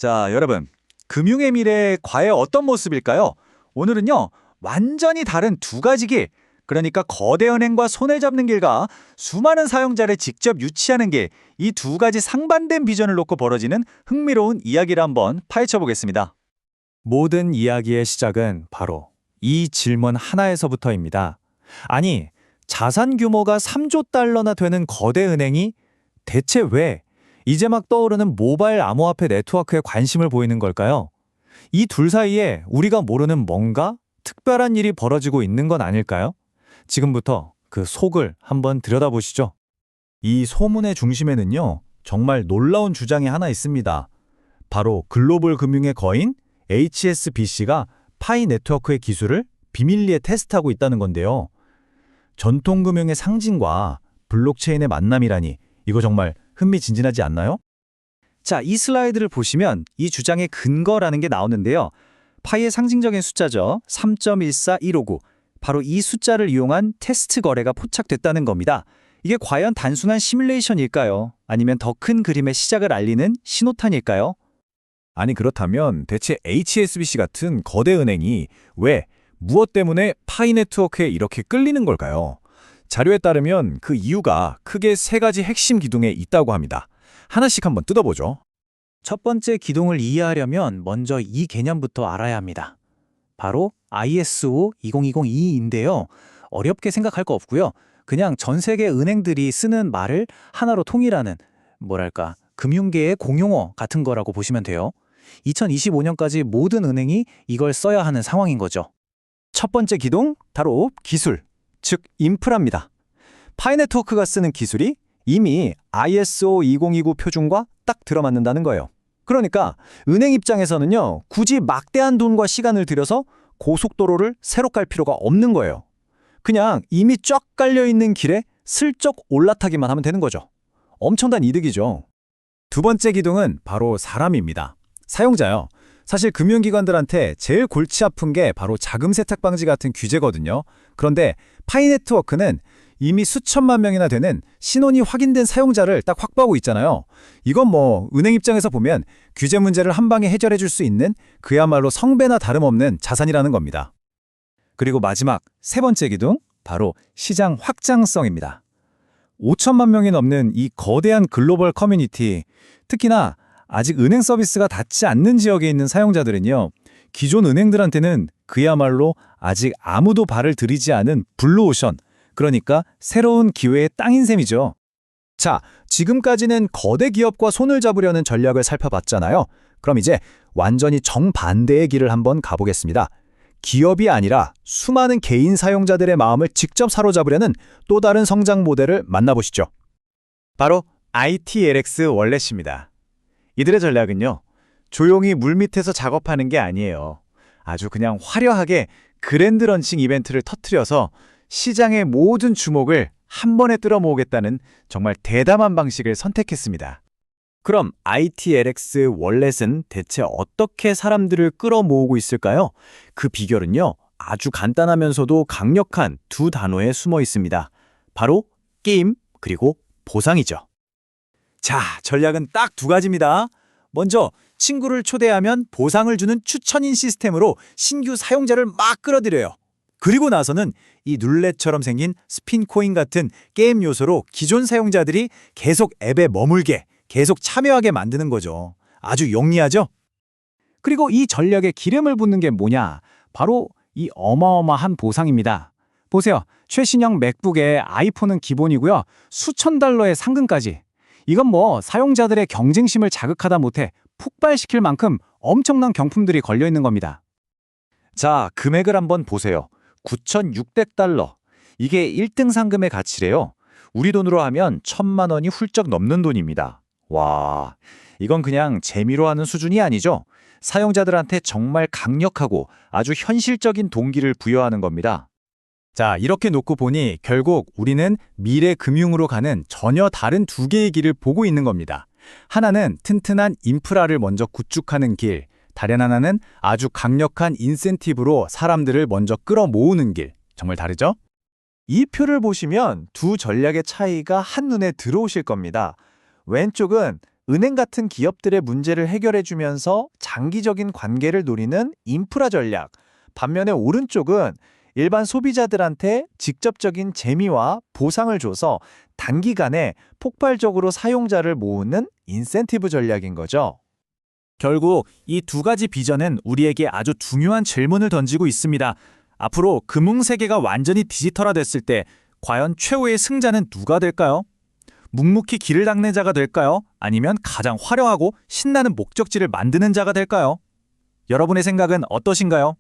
자, 여러분. 금융의 미래 과연 어떤 모습일까요? 오늘은요, 완전히 다른 두 가지 길, 그러니까 거대 은행과 손을 잡는 길과 수많은 사용자를 직접 유치하는 길, 이 두 가지 상반된 비전을 놓고 벌어지는 흥미로운 이야기를 한번 파헤쳐 보겠습니다. 모든 이야기의 시작은 바로 이 질문 하나에서부터입니다. 아니, 자산 규모가 3조 달러나 되는 거대 은행이 대체 왜 이제 막 떠오르는 모바일 암호화폐 네트워크에 관심을 보이는 걸까요? 이 둘 사이에 우리가 모르는 뭔가 특별한 일이 벌어지고 있는 건 아닐까요? 지금부터 그 속을 한번 들여다보시죠. 이 소문의 중심에는요, 정말 놀라운 주장이 하나 있습니다. 바로 글로벌 금융의 거인 HSBC가 파이 네트워크의 기술을 비밀리에 테스트하고 있다는 건데요. 전통 금융의 상징과 블록체인의 만남이라니 이거 정말 흥미진진하지 않나요? 자, 이 슬라이드를 보시면 이 주장의 근거라는 게 나오는데요. 파이의 상징적인 숫자죠. 3.14159. 바로 이 숫자를 이용한 테스트 거래가 포착됐다는 겁니다. 이게 과연 단순한 시뮬레이션일까요? 아니면 더 큰 그림의 시작을 알리는 신호탄일까요? 아니 그렇다면 대체 HSBC 같은 거대 은행이 왜, 무엇 때문에 파이 네트워크에 이렇게 끌리는 걸까요? 자료에 따르면 그 이유가 크게 세 가지 핵심 기둥에 있다고 합니다. 하나씩 한번 뜯어보죠. 첫 번째 기둥을 이해하려면 먼저 이 개념부터 알아야 합니다. 바로 ISO 20022인데요. 어렵게 생각할 거 없고요. 그냥 전 세계 은행들이 쓰는 말을 하나로 통일하는, 뭐랄까, 금융계의 공용어 같은 거라고 보시면 돼요. 2025년까지 모든 은행이 이걸 써야 하는 상황인 거죠. 첫 번째 기둥, 바로 기술, 즉 인프라입니다. 파이 네트워크가 쓰는 기술이 이미 ISO 2029 표준과 딱 들어맞는다는 거예요. 그러니까 은행 입장에서는요, 굳이 막대한 돈과 시간을 들여서 고속도로를 새로 깔 필요가 없는 거예요. 그냥 이미 쫙 깔려있는 길에 슬쩍 올라타기만 하면 되는 거죠. 엄청난 이득이죠. 두 번째 기둥은 바로 사람입니다. 사용자요. 사실 금융기관들한테 제일 골치 아픈 게 바로 자금 세탁 방지 같은 규제거든요. 그런데 파이 네트워크는 이미 수천만 명이나 되는 신원이 확인된 사용자를 딱 확보하고 있잖아요. 이건 뭐 은행 입장에서 보면 규제 문제를 한 방에 해결해 줄 수 있는 그야말로 성배나 다름없는 자산이라는 겁니다. 그리고 마지막 세 번째 기둥, 바로 시장 확장성입니다. 5천만 명이 넘는 이 거대한 글로벌 커뮤니티, 특히나 아직 은행 서비스가 닿지 않는 지역에 있는 사용자들은요, 기존 은행들한테는 그야말로 아직 아무도 발을 들이지 않은 블루오션, 그러니까 새로운 기회의 땅인 셈이죠. 자, 지금까지는 거대 기업과 손을 잡으려는 전략을 살펴봤잖아요. 그럼 이제 완전히 정반대의 길을 한번 가보겠습니다. 기업이 아니라 수많은 개인 사용자들의 마음을 직접 사로잡으려는 또 다른 성장 모델을 만나보시죠. 바로 ITLX 월렛입니다. 이들의 전략은요, 조용히 물밑에서 작업하는 게 아니에요. 아주 그냥 화려하게 그랜드 런칭 이벤트를 터뜨려서 시장의 모든 주목을 한 번에 끌어모으겠다는 정말 대담한 방식을 선택했습니다. 그럼 ITLX 월렛은 대체 어떻게 사람들을 끌어모으고 있을까요? 그 비결은요, 아주 간단하면서도 강력한 두 단어에 숨어 있습니다. 바로 게임 그리고 보상이죠. 자, 전략은 딱 두 가지입니다. 먼저 친구를 초대하면 보상을 주는 추천인 시스템으로 신규 사용자를 막 끌어들여요. 그리고 나서는 이 룰렛처럼 생긴 스핀코인 같은 게임 요소로 기존 사용자들이 계속 앱에 머물게, 계속 참여하게 만드는 거죠. 아주 용이하죠? 그리고 이 전략에 기름을 붓는 게 뭐냐? 바로 이 어마어마한 보상입니다. 보세요. 최신형 맥북에 아이폰은 기본이고요. 수천 달러의 상금까지. 이건 뭐 사용자들의 경쟁심을 자극하다 못해 폭발시킬 만큼 엄청난 경품들이 걸려있는 겁니다. 자, 금액을 한번 보세요. 9,600달러. 이게 1등 상금의 가치래요. 우리 돈으로 하면 1,000만 원이 훌쩍 넘는 돈입니다. 와, 이건 그냥 재미로 하는 수준이 아니죠. 사용자들한테 정말 강력하고 아주 현실적인 동기를 부여하는 겁니다. 자, 이렇게 놓고 보니 결국 우리는 미래 금융으로 가는 전혀 다른 두 개의 길을 보고 있는 겁니다. 하나는 튼튼한 인프라를 먼저 구축하는 길, 다른 하나는 아주 강력한 인센티브로 사람들을 먼저 끌어모으는 길. 정말 다르죠? 이 표를 보시면 두 전략의 차이가 한눈에 들어오실 겁니다. 왼쪽은 은행 같은 기업들의 문제를 해결해주면서 장기적인 관계를 노리는 인프라 전략. 반면에 오른쪽은 일반 소비자들한테 직접적인 재미와 보상을 줘서 단기간에 폭발적으로 사용자를 모으는 인센티브 전략인 거죠. 결국 이 두 가지 비전은 우리에게 아주 중요한 질문을 던지고 있습니다. 앞으로 금융세계가 완전히 디지털화됐을 때 과연 최후의 승자는 누가 될까요? 묵묵히 길을 닦는 자가 될까요? 아니면 가장 화려하고 신나는 목적지를 만드는 자가 될까요? 여러분의 생각은 어떠신가요?